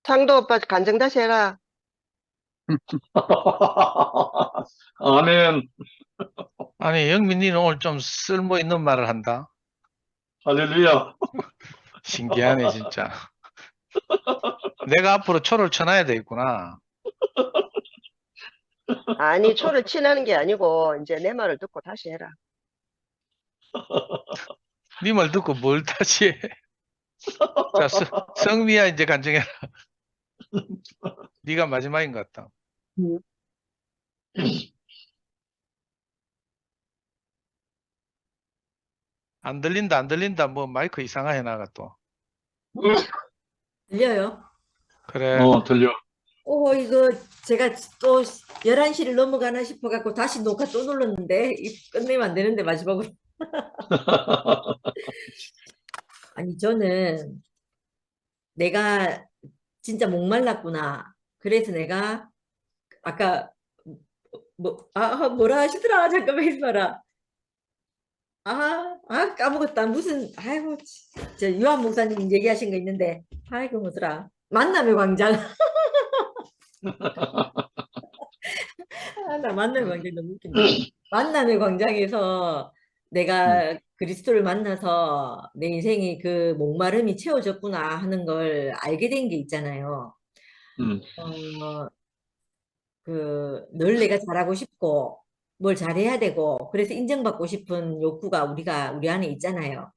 상도 오빠 간증 다시 해라. 아멘. 아니, 영민이는 오늘 좀 쓸모 있는 말을 한다. 할렐루야. 신기하네, 진짜. 내가 앞으로 초를 쳐놔야 되겠구나. 아니, 초를 치는 게 아니고, 이제 내 말을 듣고 다시 해라. 네 말 듣고 뭘 다시 해. 자, 성미야, 이제 간증해라. 네가 마지막인 것 같다. 안 들린다, 안 들린다. 뭐 마이크 이상하게 나가 또. 들려요? 그래. 들려. 이거 제가 또 11시를 넘어가나 싶어갖고 다시 녹화 또 눌렀는데 끝내면 안 되는데 마지막으로. 아니 저는 내가 진짜 목말랐구나. 그래서 내가 아까 뭐라 하시더라. 잠깐만 있어라. 까먹었다. 무슨 아이고 저 유한 목사님 얘기하신 거 있는데 아이고 뭐더라. 만남의 광장. 나 만남의 광장 너무 웃긴다. 만남의 광장에서 내가 그리스도를 만나서 내 인생이 그 목마름이 채워졌구나 하는 걸 알게 된 게 있잖아요. 어, 늘 내가 잘하고 싶고 뭘 잘해야 되고 그래서 인정받고 싶은 욕구가 우리 안에 있잖아요.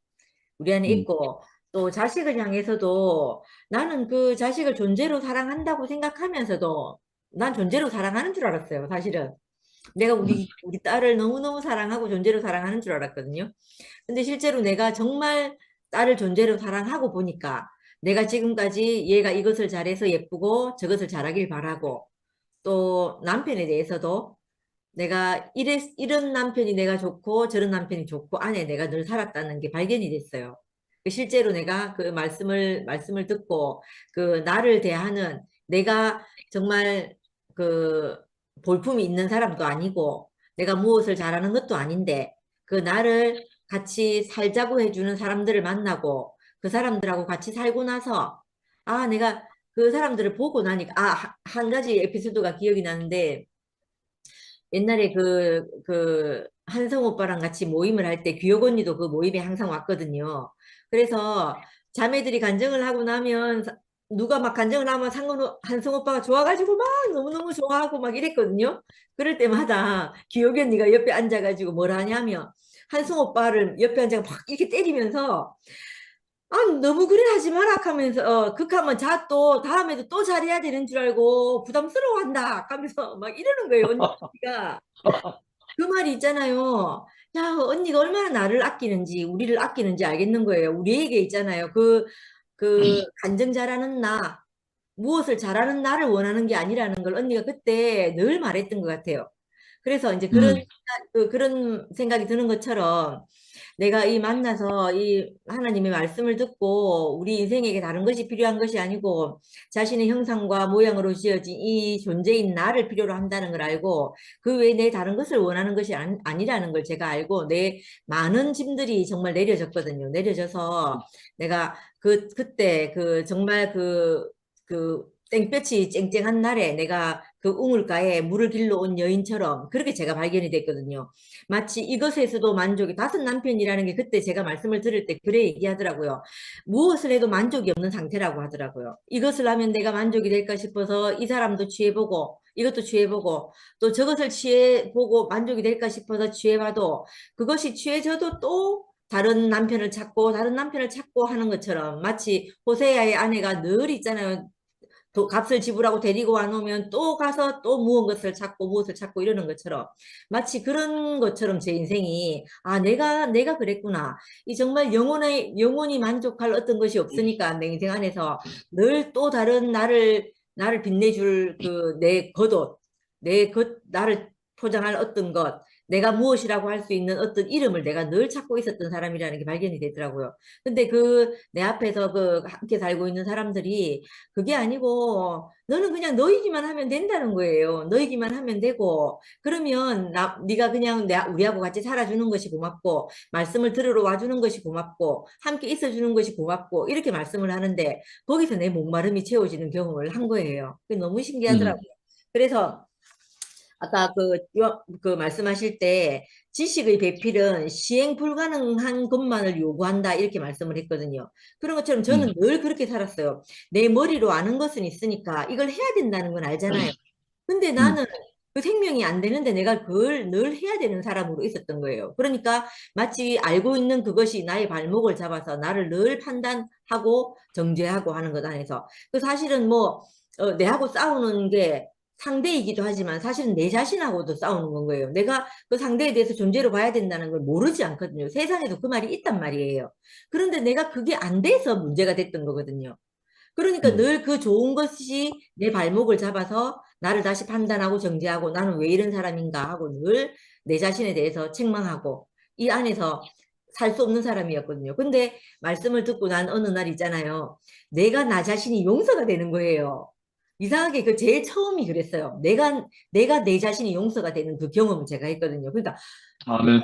우리 안에 있고 또 자식을 향해서도 나는 그 자식을 존재로 사랑한다고 생각하면서도 난 존재로 사랑하는 줄 알았어요, 사실은. 내가 우리 딸을 너무너무 사랑하고 존재로 사랑하는 줄 알았거든요. 근데 실제로 내가 정말 딸을 존재로 사랑하고 보니까 내가 지금까지 얘가 이것을 잘해서 예쁘고 저것을 잘하길 바라고 또 남편에 대해서도 내가 이런 남편이 내가 좋고 저런 남편이 좋고 안에 내가 늘 살았다는 게 발견이 됐어요. 실제로 내가 그 말씀을 듣고 그 나를 대하는 내가 정말 그 볼품이 있는 사람도 아니고 내가 무엇을 잘하는 것도 아닌데 그 나를 같이 살자고 해주는 사람들을 만나고 그 사람들하고 같이 살고 나서 내가 그 사람들을 보고 나니까 한 가지 에피소드가 기억이 나는데 옛날에 한성 오빠랑 같이 모임을 할 때 규혁 언니도 그 모임에 항상 왔거든요. 그래서 자매들이 간증을 하고 나면 누가 막 간증을 하면 한성 오빠가 좋아가지고 막 너무너무 좋아하고 막 이랬거든요. 그럴 때마다 규혁 언니가 옆에 앉아가지고 뭘 하냐면 한성 오빠를 옆에 앉아서 막 이렇게 때리면서 너무 그래 하지 마라 하면서 극하면 또 다음에도 또 잘해야 되는 줄 알고 부담스러워한다 하면서 막 이러는 거예요. 언니가 그 말이 있잖아요. 야, 언니가 얼마나 나를 아끼는지 우리를 아끼는지 알겠는 거예요. 우리에게 있잖아요. 그 간증 잘하는 나 무엇을 잘하는 나를 원하는 게 아니라는 걸 언니가 그때 늘 말했던 것 같아요. 그래서 이제 그런 생각이 드는 것처럼 내가 이 만나서 이 하나님의 말씀을 듣고 우리 인생에게 다른 것이 필요한 것이 아니고 자신의 형상과 모양으로 지어진 이 존재인 나를 필요로 한다는 걸 알고 그 외에 내 다른 것을 원하는 것이 아니라는 걸 제가 알고 내 많은 짐들이 정말 내려졌거든요. 내려져서 내가 그때 정말 그 땡볕이 쨍쨍한 날에 내가 그 우물가에 물을 길러 온 여인처럼 그렇게 제가 발견이 됐거든요. 마치 이것에서도 만족이 다섯 남편이라는 게 그때 제가 말씀을 들을 때 그래 얘기하더라고요. 무엇을 해도 만족이 없는 상태라고 하더라고요. 이것을 하면 내가 만족이 될까 싶어서 이 사람도 취해보고 이것도 취해보고 또 저것을 취해보고 만족이 될까 싶어서 취해봐도 그것이 취해져도 또 다른 남편을 찾고 하는 것처럼 마치 호세아의 아내가 늘 있잖아요. 값을 지불하고 데리고 와놓으면 또 가서 또 무엇을 찾고 이러는 것처럼 마치 그런 것처럼 제 인생이 내가 그랬구나. 이 정말 영원히 만족할 어떤 것이 없으니까 내 인생 안에서 늘 또 다른 나를 빛내줄 나를 포장할 어떤 것 내가 무엇이라고 할 수 있는 어떤 이름을 내가 늘 찾고 있었던 사람이라는 게 발견이 되더라고요. 근데 그 내 앞에서 그 함께 살고 있는 사람들이 그게 아니고 너는 그냥 너이기만 하면 된다는 거예요. 너이기만 하면 되고 그러면 네가 그냥 우리하고 같이 살아주는 것이 고맙고 말씀을 들으러 와주는 것이 고맙고 함께 있어주는 것이 고맙고 이렇게 말씀을 하는데 거기서 내 목마름이 채워지는 경험을 한 거예요. 그게 너무 신기하더라고요. 그래서 아까 그 말씀하실 때 지식의 배필은 시행 불가능한 것만을 요구한다 이렇게 말씀을 했거든요. 그런 것처럼 저는 늘 그렇게 살았어요. 내 머리로 아는 것은 있으니까 이걸 해야 된다는 건 알잖아요. 근데 나는 그 생명이 안 되는데 내가 그걸 늘 해야 되는 사람으로 있었던 거예요. 그러니까 마치 알고 있는 그것이 나의 발목을 잡아서 나를 늘 판단하고 정죄하고 하는 것 안에서 그 사실은 뭐 내하고 싸우는 게 상대이기도 하지만 사실은 내 자신하고도 싸우는 건 거예요. 내가 그 상대에 대해서 존재로 봐야 된다는 걸 모르지 않거든요. 세상에도 그 말이 있단 말이에요. 그런데 내가 그게 안 돼서 문제가 됐던 거거든요. 그러니까 늘 그 좋은 것이 내 발목을 잡아서 나를 다시 판단하고 정죄하고 나는 왜 이런 사람인가 하고 늘 내 자신에 대해서 책망하고 이 안에서 살 수 없는 사람이었거든요. 근데 말씀을 듣고 난 어느 날 있잖아요. 내가 나 자신이 용서가 되는 거예요. 이상하게 그 제일 처음이 그랬어요. 내가 내 자신이 용서가 되는 그 경험을 제가 했거든요. 그러니까 아멘.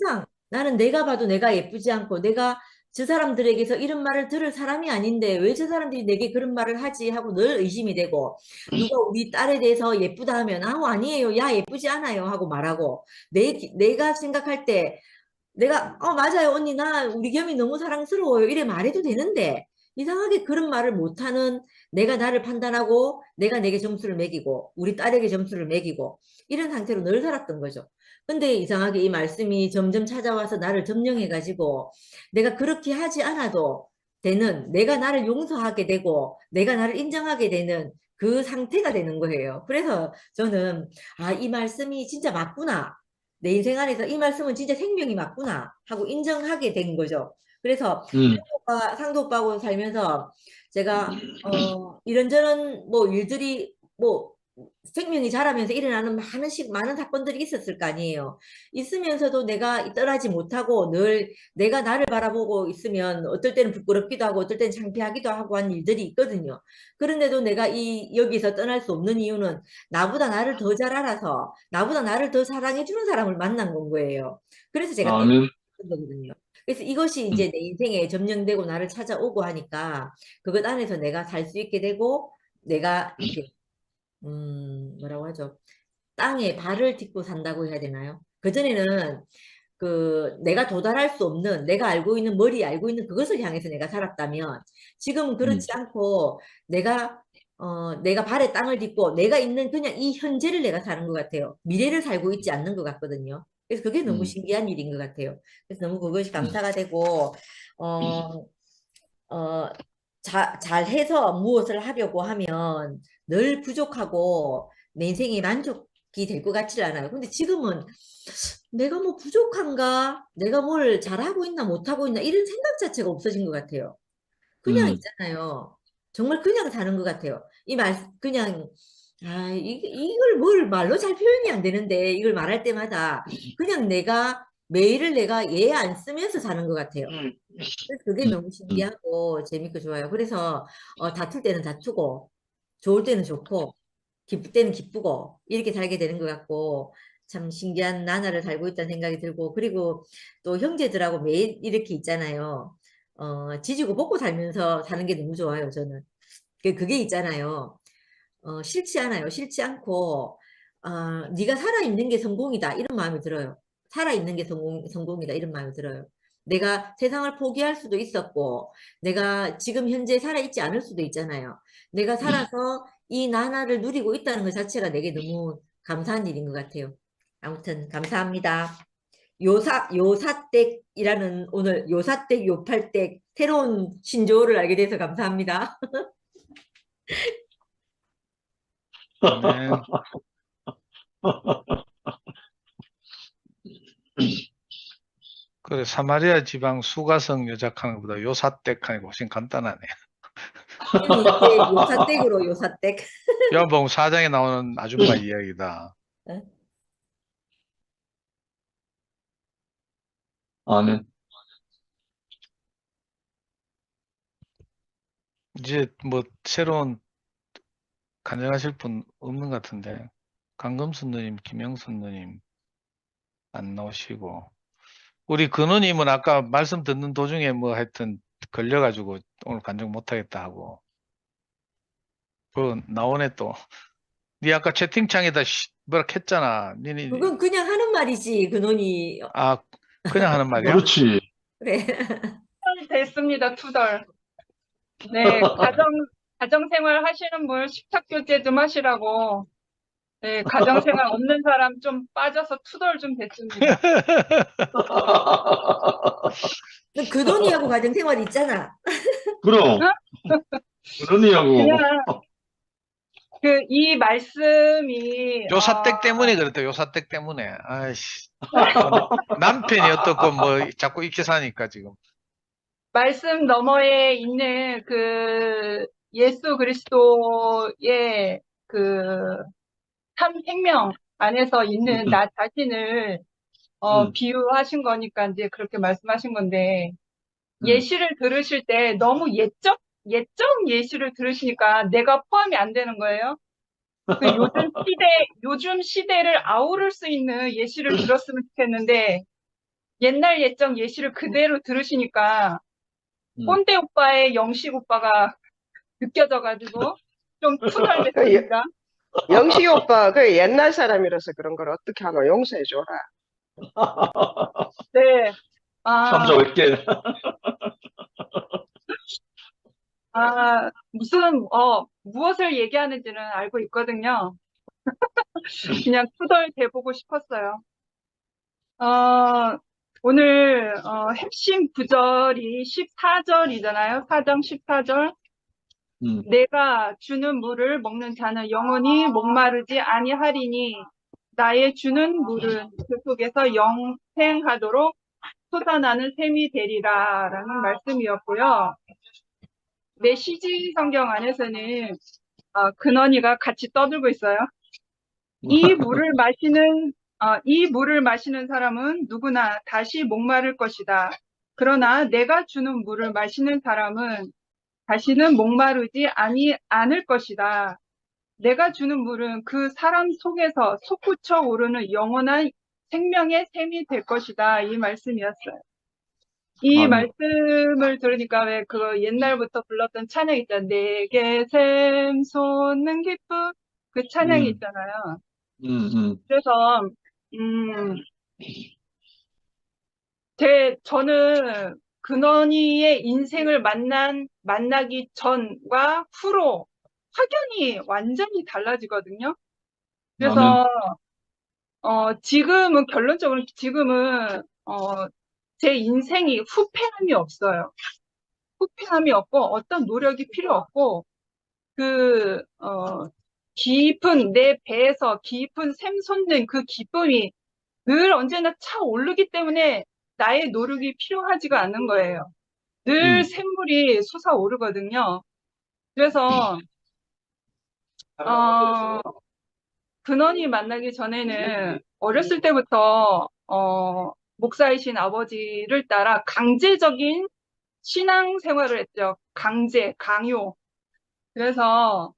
항상 나는 내가 봐도 내가 예쁘지 않고 내가 저 사람들에게서 이런 말을 들을 사람이 아닌데 왜 저 사람들이 내게 그런 말을 하지 하고 늘 의심이 되고 누가 우리 딸에 대해서 예쁘다 하면 아니에요. 야 예쁘지 않아요 하고 말하고 내가 생각할 때 내가 맞아요 언니 나 우리 겸이 너무 사랑스러워요 이래 말해도 되는데 이상하게 그런 말을 못하는 내가 나를 판단하고 내가 내게 점수를 매기고 우리 딸에게 점수를 매기고 이런 상태로 늘 살았던 거죠. 근데 이상하게 이 말씀이 점점 찾아와서 나를 점령해 가지고 내가 그렇게 하지 않아도 되는 내가 나를 용서하게 되고 내가 나를 인정하게 되는 그 상태가 되는 거예요. 그래서 저는 이 말씀이 진짜 맞구나. 내 인생 안에서 이 말씀은 진짜 생명이 맞구나 하고 인정하게 된 거죠. 그래서 상도 오빠하고 살면서 제가 이런저런 뭐 일들이 뭐 생명이 자라면서 일어나는 많은 사건들이 있었을 거 아니에요. 있으면서도 내가 떠나지 못하고 늘 내가 나를 바라보고 있으면 어떨 때는 부끄럽기도 하고 어떨 때는 창피하기도 하고 한 일들이 있거든요. 그런데도 내가 여기서 떠날 수 없는 이유는 나보다 나를 더 잘 알아서 나보다 나를 더 사랑해 주는 사람을 만난 건 거예요. 그래서 제가 떠나는 아멘. 거거든요. 그래서 이것이 이제 내 인생에 점령되고 나를 찾아오고 하니까 그것 안에서 내가 살 수 있게 되고 내가 이렇게 뭐라고 하죠? 땅에 발을 딛고 산다고 해야 되나요? 그전에는 내가 도달할 수 없는, 내가 알고 있는, 머리에 알고 있는 그것을 향해서 내가 살았다면, 지금은 그렇지 않고, 내가 발에 땅을 딛고, 내가 있는 그냥 이 현재를 내가 사는 것 같아요. 미래를 살고 있지 않는 것 같거든요. 그래서 그게 너무 신기한 일인 것 같아요. 그래서 너무 그것이 감사가 되고, 어, 잘해서 무엇을 하려고 하면 늘 부족하고 내 인생이 만족이 될 것 같지 않아요. 근데 지금은 내가 뭐 부족한가? 내가 뭘 잘하고 있나 못하고 있나? 이런 생각 자체가 없어진 것 같아요. 그냥 있잖아요. 정말 그냥 사는 것 같아요. 그냥, 이걸 뭘 말로 잘 표현이 안 되는데, 이걸 말할 때마다 그냥 매일을 내가 얘 안 쓰면서 사는 것 같아요. 그래서 그게 너무 신기하고 재밌고 좋아요. 그래서 다툴 때는 다투고 좋을 때는 좋고 기쁠 때는 기쁘고 이렇게 살게 되는 것 같고 참 신기한 나날을 살고 있다는 생각이 들고 그리고 또 형제들하고 매일 이렇게 있잖아요. 지지고 볶고 살면서 사는 게 너무 좋아요. 저는 그게 있잖아요. 싫지 않아요. 싫지 않고 네가 살아있는 게 성공이다 이런 마음이 들어요. 살아있는 게 성공이다 이런 마음이 들어요. 내가 세상을 포기할 수도 있었고 내가 지금 현재 살아있지 않을 수도 있잖아요. 내가 살아서 이 나날을 누리고 있다는 것 자체가 내게 너무 감사한 일인 것 같아요. 아무튼 감사합니다. 요사댁이라는 오늘 요사댁 요팔댁 새로운 신조어를 알게 돼서 감사합니다. 네. 그래, 사마리아 지방 수가성 여작하는 것보다 요사댁하는 게 훨씬 간단하네. 이게 요사댁으로 요사댁. 요한복음 4장에 나오는 아줌마 이야기다. 어? 아멘. 이제 뭐 새로운 간증하실 분 없는 것 같은데 강금순 누님, 김영순 누님 안 나오시고 우리 근우님은 아까 말씀 듣는 도중에 뭐 하여튼 걸려가지고 오늘 간증 못하겠다 하고 그 나오네 또. 니 아까 채팅창에다 뭐라 했잖아. 니니 그건 그냥 하는 말이지, 근원이. 아 그냥 하는 말이야? 그렇지. 그래. 됐습니다, 투덜. 네, 가정생활 하시는 분 식탁교제 좀 하시라고. 네, 가정생활 없는 사람 좀 빠져서 투덜 좀 됐습니다. 너 근원이하고 가정생활 있잖아. 그럼, 그러니하고, 그냥 이 말씀이 요 사택 때문에 그랬다. 요 사택 때문에. 아이씨. 남편이 어떻고 뭐 자꾸 이렇게 사니까 지금. 말씀 너머에 있는 그 예수 그리스도의 그 참 생명 안에서 있는 나 자신을 비유하신 거니까 이제 그렇게 말씀하신 건데 예시를 들으실 때 너무 예적 예시를 들으시니까 내가 포함이 안 되는 거예요. 그 요즘 시대를 아우를 수 있는 예시를 들었으면 좋겠는데 옛날 옛적 예시를 그대로 들으시니까 꼰대 오빠의 영식 오빠가 느껴져가지고 좀 투덜댔습니다. 영식이 오빠, 그 옛날 사람이라서 그런 걸 어떻게 하노? 용서해줘라. 네. 참좋을게. 무엇을 얘기하는지는 알고 있거든요. 그냥 투덜대보고 싶었어요. 오늘, 핵심 구절이 14절이잖아요. 4장 14절. 내가 주는 물을 먹는 자는 영원히 목마르지 아니하리니 나의 주는 물은 그 속에서 영생하도록 솟아나는 샘이 되리라 라는 말씀이었고요. 내 CG 성경 안에서는 근원이가 같이 떠들고 있어요. 이 물을 마시는 사람은 누구나 다시 목마를 것이다. 그러나 내가 주는 물을 마시는 사람은 다시는 목마르지 않을 것이다. 내가 주는 물은 그 사람 속에서 솟구쳐 오르는 영원한 생명의 샘이 될 것이다. 이 말씀이었어요. 이 말씀을 들으니까 왜 그 옛날부터 불렀던 찬양 있잖아요. 내게 샘 솟는 기쁨. 그 찬양이 있잖아요. 그래서, 저는 근원이의 인생을 만나기 전과 후로 확연히 완전히 달라지거든요. 그래서, 결론적으로 지금은, 제 인생이 후패함이 없어요. 후패함이 없고, 어떤 노력이 필요 없고, 내 배에서 깊은 샘솟는 그 기쁨이 늘 언제나 차오르기 때문에 나의 노력이 필요하지가 않은 거예요. 늘 샘물이 솟아오르거든요. 그래서, 근원이 만나기 전에는 어렸을 때부터, 목사이신 아버지를 따라 강제적인 신앙 생활을 했죠. 강요. 그래서,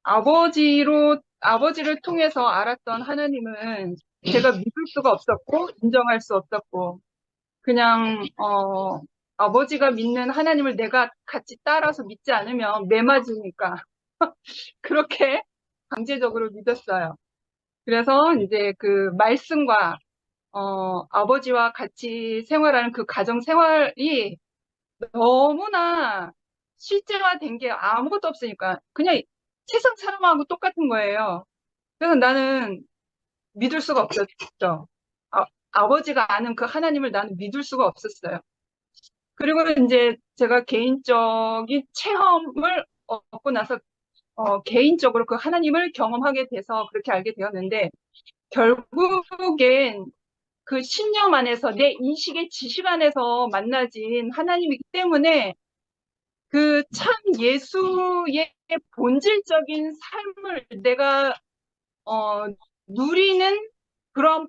아버지를 통해서 알았던 하나님은 제가 믿을 수가 없었고, 인정할 수 없었고, 그냥, 아버지가 믿는 하나님을 내가 같이 따라서 믿지 않으면 매맞으니까. 그렇게 강제적으로 믿었어요. 그래서 이제 그 말씀과, 아버지와 같이 생활하는 그 가정 생활이 너무나 실제화된 게 아무것도 없으니까 그냥 세상 사람하고 똑같은 거예요. 그래서 나는 믿을 수가 없었죠. 아버지가 아는 그 하나님을 나는 믿을 수가 없었어요. 그리고 이제 제가 개인적인 체험을 얻고 나서 개인적으로 그 하나님을 경험하게 돼서 그렇게 알게 되었는데 결국엔 그 신념 안에서 내 인식의 지식 안에서 만나진 하나님이기 때문에 그 참 예수의 본질적인 삶을 내가 누리는 그런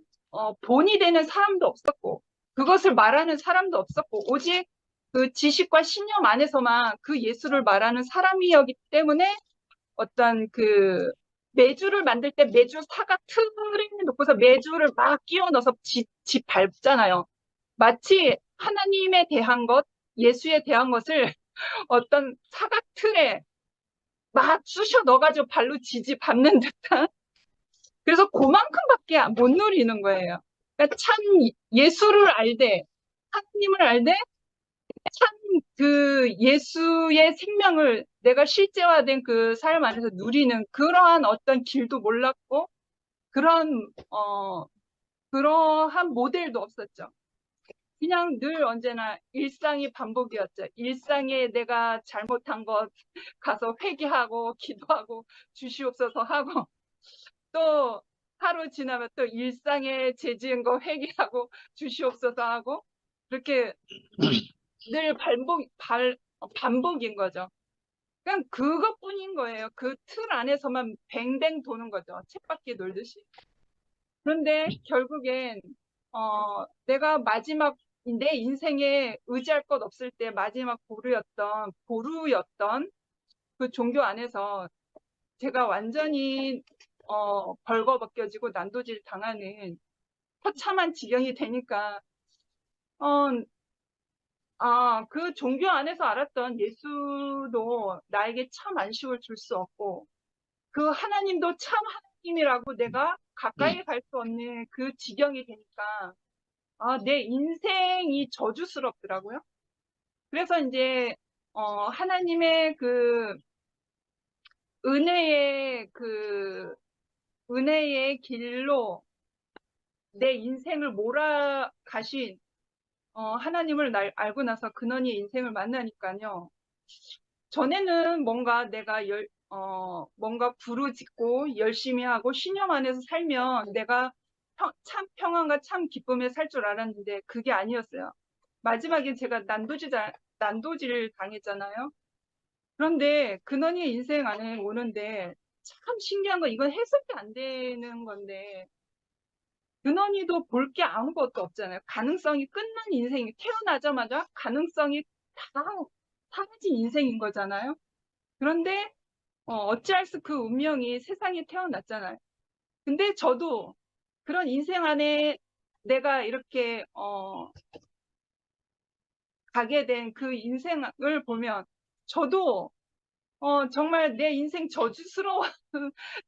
본이 되는 사람도 없었고, 그것을 말하는 사람도 없었고, 오직 그 지식과 신념 안에서만 그 예수를 말하는 사람이었기 때문에 어떤 그 메주를 만들 때 메주 사각 틀에 놓고서 메주를 막 끼워 넣어서 집 밟잖아요. 마치 하나님에 대한 것, 예수에 대한 것을 어떤 사각 틀에 막 쑤셔 넣어가지고 발로 밟는 듯한, 그래서 그만큼밖에 못 누리는 거예요. 그러니까 참 예수를 알되, 하나님을 알되, 참 그 예수의 생명을 내가 실제화된 그 삶 안에서 누리는 그러한 어떤 길도 몰랐고, 그러한 모델도 없었죠. 그냥 늘 언제나 일상이 반복이었죠. 일상에 내가 잘못한 것 가서 회개하고 기도하고 주시옵소서 하고, 또 하루 지나면 또 일상에 죄 지은 거 회개하고 주시옵소서 하고, 그렇게 늘 반복인 거죠. 그냥 그것뿐인 거예요. 그 틀 안에서만 뱅뱅 도는 거죠. 쳇바퀴 놀듯이. 그런데 결국엔 내가 마지막 내 인생에 의지할 것 없을 때 마지막 보루였던 그 종교 안에서 제가 완전히 벌거벗겨지고 난도질 당하는 처참한 지경이 되니까 그 종교 안에서 알았던 예수도 나에게 참 안식을 줄 수 없고, 그 하나님도 참 하나님이라고 내가 가까이 갈 수 없는 그 지경이 되니까 내 인생이 저주스럽더라고요. 그래서 이제 하나님의 그 은혜의 길로 내 인생을 몰아가신 하나님을 알고 나서 근원의 인생을 만나니까요. 전에는 뭔가 내가 뭔가 부르짖고 열심히 하고 신념 안에서 살면 내가 참 평안과 참 기쁨에 살 줄 알았는데 그게 아니었어요. 마지막에 제가 난도질을 당했잖아요. 그런데 근원의 인생 안에 오는데 참 신기한 건, 이건 해석이 안 되는 건데, 근원이도 볼 게 아무것도 없잖아요. 가능성이 끝난 인생이, 태어나자마자 가능성이 다 사라진 인생인 거잖아요. 그런데 어찌할 수 그 운명이 세상에 태어났잖아요. 근데 저도 그런 인생 안에 내가 이렇게 가게 된 그 인생을 보면 저도 정말 내 인생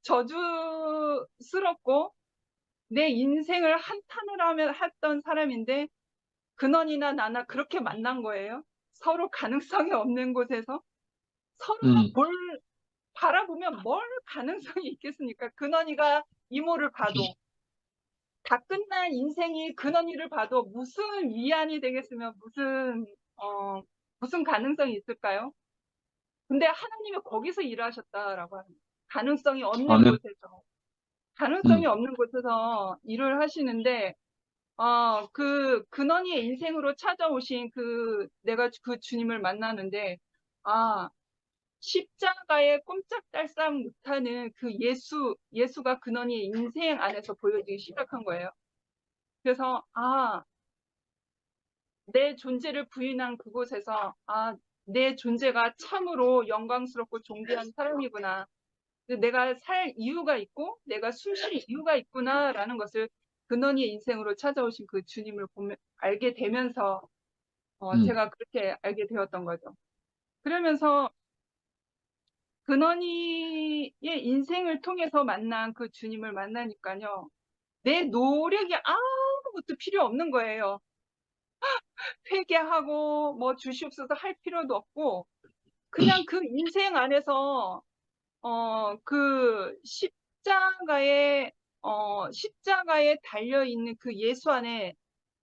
저주스럽고 내 인생을 한탄을 하며 했던 사람인데, 근원이나 나나 그렇게 만난 거예요. 서로 가능성이 없는 곳에서 서로가 바라보면 뭘 가능성이 있겠습니까? 근원이가 이모를 봐도, 다 끝난 인생이 근원이를 봐도 무슨 위안이 되겠으면 무슨 가능성이 있을까요? 근데 하나님이 거기서 일하셨다라고 합니다. 가능성이 없는 곳에서 일을 하시는데, 그 근원이의 인생으로 찾아오신 내가 그 주님을 만나는데, 십자가에 꼼짝달싹 못하는 그 예수가 근원이의 인생 안에서 보여지기 시작한 거예요. 그래서, 내 존재를 부인한 그곳에서, 내 존재가 참으로 영광스럽고 존귀한 사람이구나. 내가 살 이유가 있고, 내가 숨 쉴 이유가 있구나라는 것을 근원이의 인생으로 찾아오신 그 주님을 알게 되면서, 제가 그렇게 알게 되었던 거죠. 그러면서 근원이의 인생을 통해서 만난 그 주님을 만나니까요, 내 노력이 아무것도 필요 없는 거예요. 회개하고 뭐 주시옵소서 할 필요도 없고, 그냥 그 인생 안에서 그 십자가에 달려있는 그 예수 안에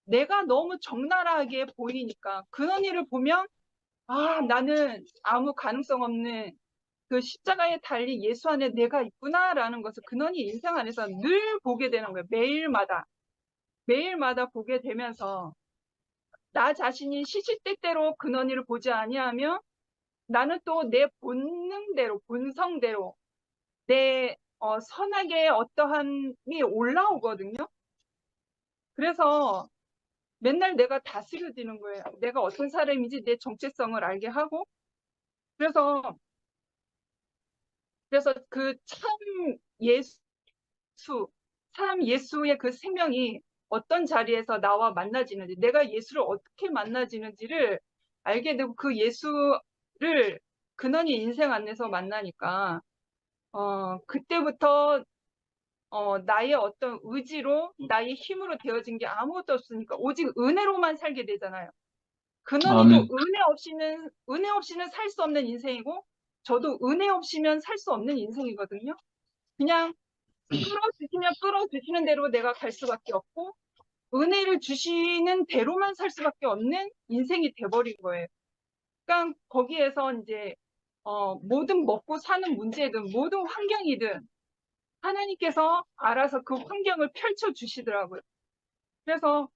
내가 너무 적나라하게 보이니까, 근원이를 보면 나는 아무 가능성 없는 그 십자가에 달린 예수 안에 내가 있구나라는 것을 근원이 인생 안에서 늘 보게 되는 거예요. 매일마다 보게 되면서 나 자신이 시시때때로 근원이를 보지 아니하며, 나는 또 내 본성대로 내 선악의 어떠함이 올라오거든요. 그래서 맨날 내가 다스려지는 거예요. 내가 어떤 사람인지 내 정체성을 알게 하고, 그래서 그 참 예수, 참 예수의 그 생명이 어떤 자리에서 나와 만나지는지, 내가 예수를 어떻게 만나지는지를 알게 되고, 그 예수를 근원이 인생 안에서 만나니까, 그때부터 나의 어떤 의지로, 나의 힘으로 되어진 게 아무것도 없으니까 오직 은혜로만 살게 되잖아요. 근원이도 아멘. 은혜 없이는 살 수 없는 인생이고, 저도 은혜 없이면 살 수 없는 인생이거든요. 그냥 끌어주시는 대로 내가 갈 수밖에 없고, 은혜를 주시는 대로만 살 수밖에 없는 인생이 돼버린 거예요. 그러니까 거기에서 이제 모든 먹고 사는 문제든 모든 환경이든 하나님께서 알아서 그 환경을 펼쳐 주시더라고요. 그래서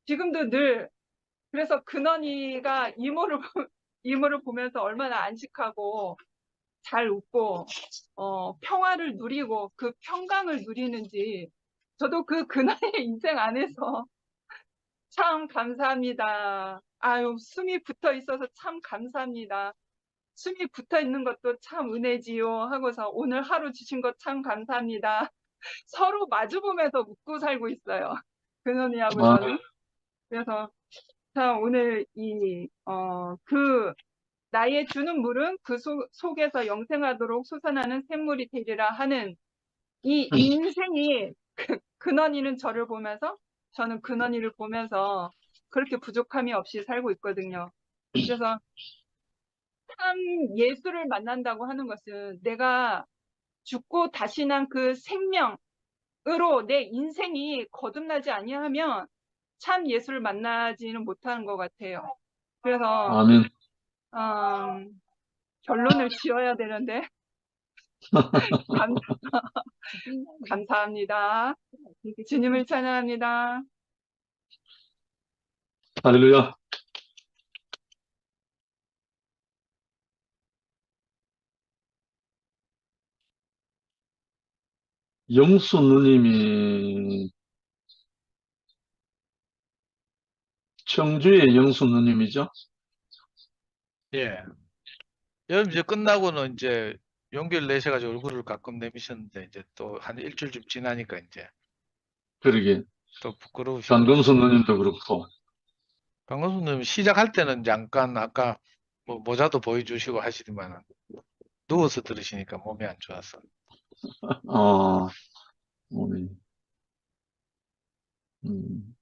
지금도 늘, 그래서 근원이가 이모를 보면서 얼마나 안식하고 잘 웃고 평화를 누리고 그 평강을 누리는지, 저도 그 근원의 인생 안에서 참 감사합니다. 아유, 숨이 붙어 있어서 참 감사합니다. 숨이 붙어 있는 것도 참 은혜지요 하고서 오늘 하루 주신 것 참 감사합니다. 서로 마주보면서 웃고 살고 있어요. 근원이하고 아, 저는. 그래서 참 오늘 그 나의 주는 물은 그 속에서 영생하도록 솟아나는 샘물이 되리라 하는 이 인생이, 근원이는 저를 보면서, 저는 근원이를 보면서 그렇게 부족함이 없이 살고 있거든요. 그래서 참 예수를 만난다고 하는 것은 내가 죽고 다시 난 그 생명으로 내 인생이 거듭나지 아니하면 참 예수를 만나지는 못하는 것 같아요. 그래서 아멘. 결론을 지어야 되는데 감사합니다. 주님을 찬양합니다. 할렐루야. 영수 누님이 청주의 영수 누님이죠? 예. 여름 이제 끝나고는 이제 용기를 내셔가지고 얼굴을 가끔 내미셨는데 이제 또 한 일주일쯤 지나니까 이제 그러게. 또 부끄러우시고. 강금수 누님도 그렇고. 강건수님 시작할 때는 잠깐 아까 뭐 모자도 보여주시고 하시더만 누워서 들으시니까 몸이 안 좋아서. 어, 우리, 음,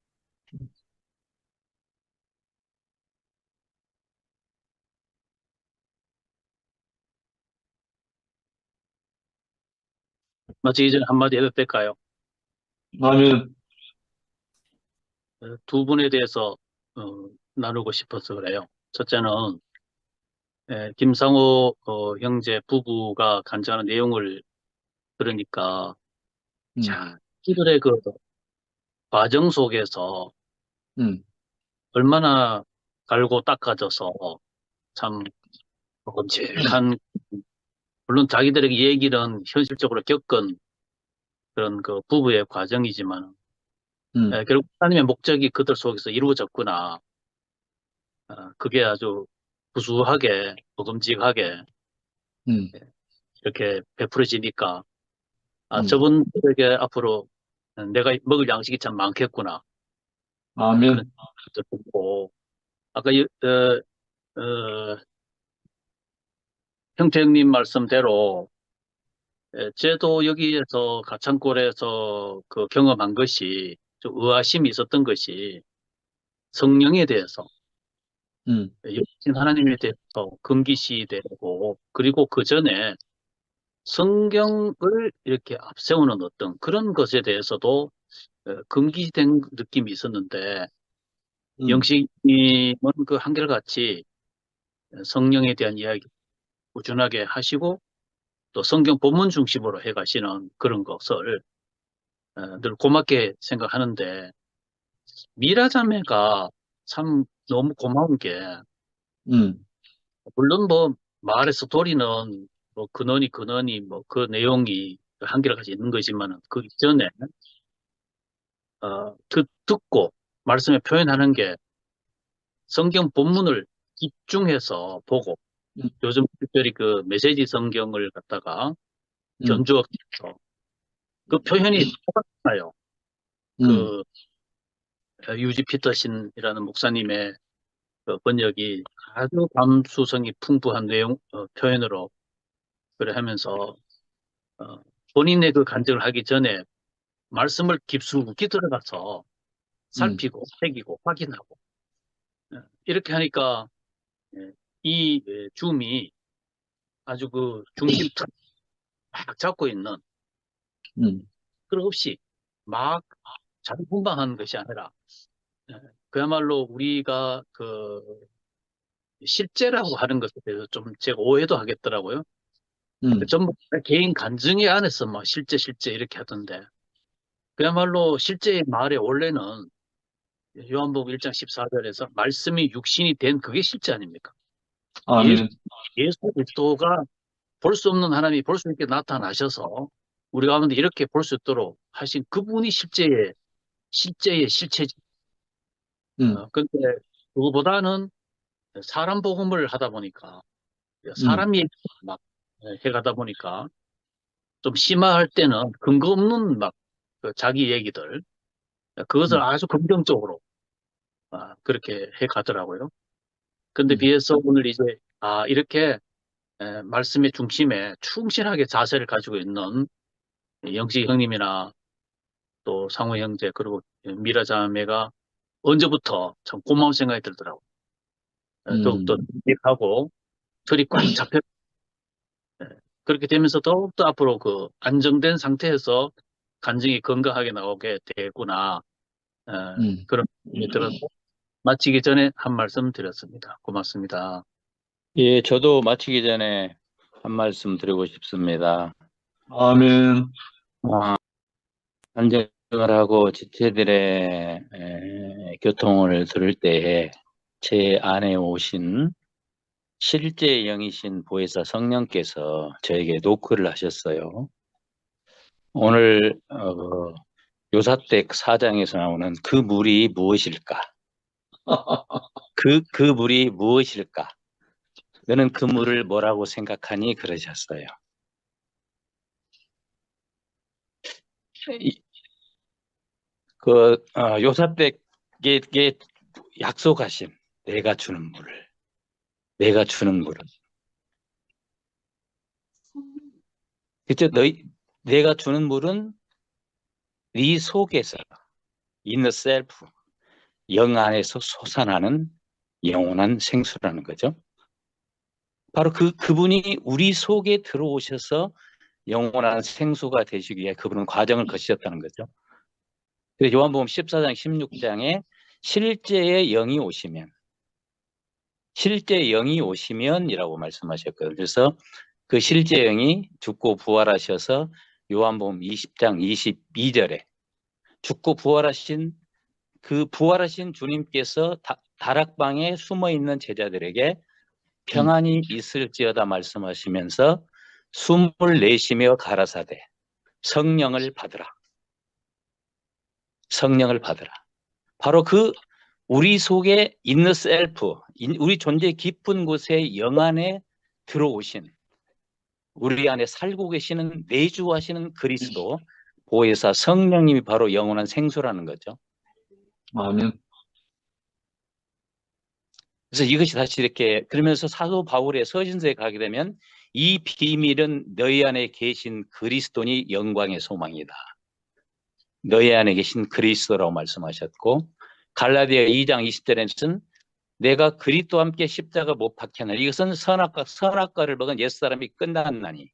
마치기 전에 한마디 해도 될까요? 아멘. 두 분에 대해서 나누고 싶어서 그래요. 첫째는 김상호 형제 부부가 간증하는 내용을 들으니까 음, 자, 이들의 그 과정 속에서 음, 얼마나 갈고 닦아져서 참 끔찍한, 물론 자기들에게 얘기는 현실적으로 겪은 그런 그 부부의 과정이지만 결국 하나님의 목적이 그들 속에서 이루어졌구나. 그게 아주 구수하게 먹음직하게 음, 이렇게 베풀어지니까 음. 저분들에게 앞으로 내가 먹을 양식이 참 많겠구나. 그런 아멘. 생각도 들고 아까 형태 형님 말씀대로 저도 여기에서 가창골에서 그 경험한 것이 좀 의아심이 있었던 것이 성령에 대해서 여신 하나님에 대해서 금기시되고 그리고 그 전에 성경을 이렇게 앞세우는 어떤 그런 것에 대해서도 금기된 느낌이 있었는데 영식님은 그 한결같이 성령에 대한 이야기 꾸준하게 하시고 또 성경 본문 중심으로 해가시는 그런 것을 늘 고맙게 생각하는데 미라 자매가 참 너무 고마운 게 물론 뭐 말의 스토리는 뭐 근원이 뭐 그 내용이 한결같이 있는 거지만은 그 이전에 그 듣고 말씀에 표현하는 게 성경 본문을 집중해서 보고 음. 요즘 특별히 그 메시지 성경을 갖다가 음. 견주어서 그 표현이 똑같아요. 그 유지 피터신이라는 목사님의 그 번역이 아주 감수성이 풍부한 내용 표현으로 그래 하면서 본인의 그 간증을 하기 전에 말씀을 깊숙이 들어가서 살피고 새기고 확인하고 이렇게 하니까 이 줌이 아주 그 중심 막 잡고 있는 그런 없이 막 자유분방한 것이 아니라 그야말로 우리가 그 실제라고 하는 것에 대해서 좀 제가 오해도 하겠더라고요. 전부 개인 간증의 안에서 막 실제 이렇게 하던데 그야말로 실제의 말의 원래는 요한복음 1장 14절에서 말씀이 육신이 된 그게 실제 아닙니까? 아멘. 예수 그리스도가 볼 수 없는 하나님이 볼 수 있게 나타나셔서 우리 가운데 이렇게 볼 수 있도록 하신 그분이 실제의 실체지. 근데 그거보다는 사람 복음을 하다 보니까 사람이 막 해가다 보니까 좀 심화할 때는 근거 없는 막 그 자기 얘기들 그것을 아주 긍정적으로 그렇게 해가더라고요. 근데 비해서 오늘 이제 이렇게 말씀의 중심에 충실하게 자세를 가지고 있는 영식 형님이나 또 상호 형제 그리고 미라 자매가 언제부터 참 고마운 생각이 들더라고요. 더욱더 하고 털이 꽉 잡혀 그렇게 되면서 더욱더 앞으로 그 안정된 상태에서 간증이 건강하게 나오게 되구나 그런 생각이 들어서 마치기 전에 한 말씀 드렸습니다. 고맙습니다. 예, 저도 마치기 전에 한 말씀 드리고 싶습니다. 아멘. 간증을 하고 지체들의 교통을 들을 때에 제 안에 오신 실제 영이신 보혜사 성령께서 저에게 노크를 하셨어요. 오늘 요사댁 4장에서 나오는 그 물이 무엇일까? 그 물이 무엇일까? 너는 그 물을 뭐라고 생각하니? 그러셨어요. 요사댁에게 약속하신 내가 주는 물을 그쵸? 내가 주는 물은 네 속에서 inner self 영 안에서 솟아나는 영원한 생수라는 거죠. 바로 그분이 우리 속에 들어오셔서 영원한 생수가 되시기 위해 그분은 과정을 거치셨다는 거죠. 그래서 요한복음 14장 16장에 실제의 영이 오시면이라고 말씀하셨거든요. 그래서 그 실제 영이 죽고 부활하셔서 요한복음 20장 22절에 죽고 부활하신 그 부활하신 주님께서 다락방에 숨어있는 제자들에게 평안이 있을지어다 말씀하시면서 숨을 내쉬며 가라사대 성령을 받으라. 바로 그 우리 속에 inner self, 우리 존재 깊은 곳에 영 안에 들어오신 우리 안에 살고 계시는 내주하시는 그리스도 보혜사 성령님이 바로 영원한 생수라는 거죠. 아멘. 그래서 이것이 다시 이렇게 그러면서 사도 바울의 서신서에 가게 되면 이 비밀은 너희 안에 계신 그리스도니 영광의 소망이다. 너희 안에 계신 그리스도라고 말씀하셨고 갈라디아 2장 20절에는 내가 그리스도와 함께 십자가 못 박혔나니 이것은 선악과를 먹은 옛사람이 끝났나니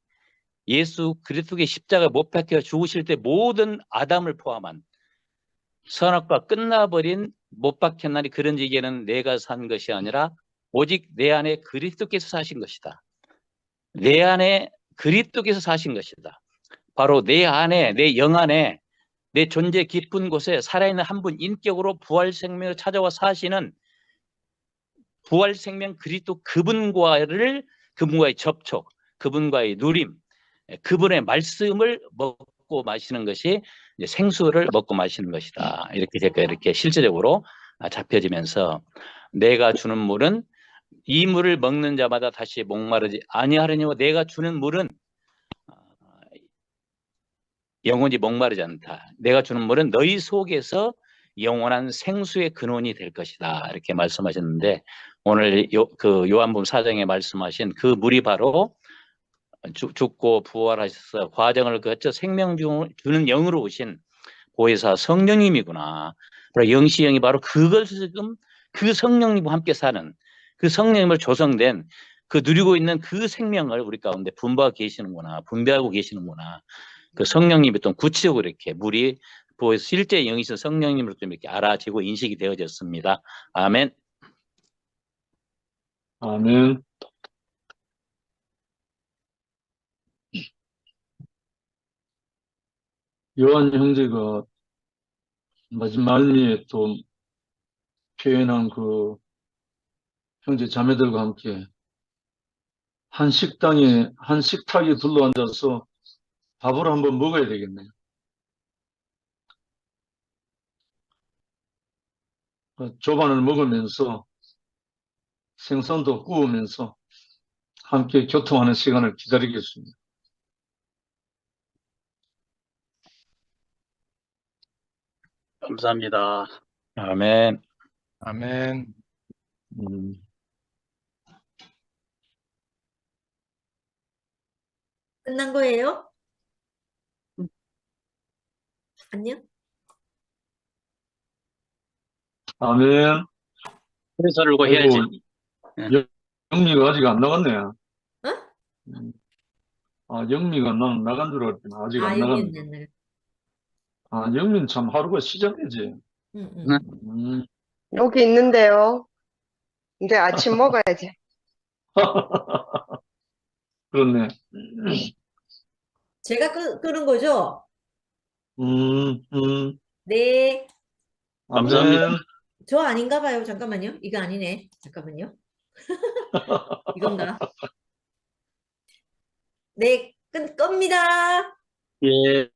예수 그리스도의 십자가 못 박혀 죽으실 때 모든 아담을 포함한 선악과 끝나버린 못 박혔나니 그런지에는 내가 산 것이 아니라 오직 내 안에 그리스도께서 사신 것이다. 내 안에 그리스도께서 사신 것이다. 바로 내 안에 내 영 안에 내 존재 깊은 곳에 살아있는 한 분 인격으로 부활 생명을 찾아와 사시는 부활 생명 그리스도 그분과의 접촉, 그분과의 누림, 그분의 말씀을 먹고 마시는 것이 이제 생수를 먹고 마시는 것이다. 이렇게 제가 이렇게 실제적으로 잡혀지면서 내가 주는 물은 이 물을 먹는 자마다 다시 목마르지 아니하려니와 내가 주는 물은 영원히 목마르지 않다. 내가 주는 물은 너희 속에서 영원한 생수의 근원이 될 것이다. 이렇게 말씀하셨는데 오늘 그 요한복음 4장에 말씀하신 그 물이 바로 죽고 부활하셔서 과정을 거쳐 생명 주는 영으로 오신 보혜사 성령님이구나. 영시 영이 바로 그걸 지금 그 성령님과 함께 사는 그 성령님을 조성된 그 누리고 있는 그 생명을 우리 가운데 분배하고 계시는구나. 그 성령님이 또 구체적으로 이렇게 물이 보혜사 실제 영이신 성령님으로 좀 이렇게 알아지고 인식이 되어졌습니다. 아멘. 아멘. 요한 형제가 마지막 말미에 또 표현한 그 형제 자매들과 함께 한 식탁에 둘러앉아서 밥을 한번 먹어야 되겠네요. 조반을 먹으면서 생선도 구우면서 함께 교통하는 시간을 기다리겠습니다. 감사합니다. 아멘. 아멘. 끝난 거예요? 안녕? 아멘. 그래서 울고 아이고, 해야지. 영미가 아직 안 나갔네. 어? 영미가 난 나간 줄 알았더니 아직 안 여기 나갔네. 있네. 영미는 참 하루가 시작이지. 응. 여기 있는데요. 이제 아침 먹어야지. 그렇네. 제가 끄는 거죠? 네. 감사합니다. 아멘. 저 아닌가 봐요. 잠깐만요. 이거 아니네. 잠깐만요. 이건가? 네, 겁니다. 예.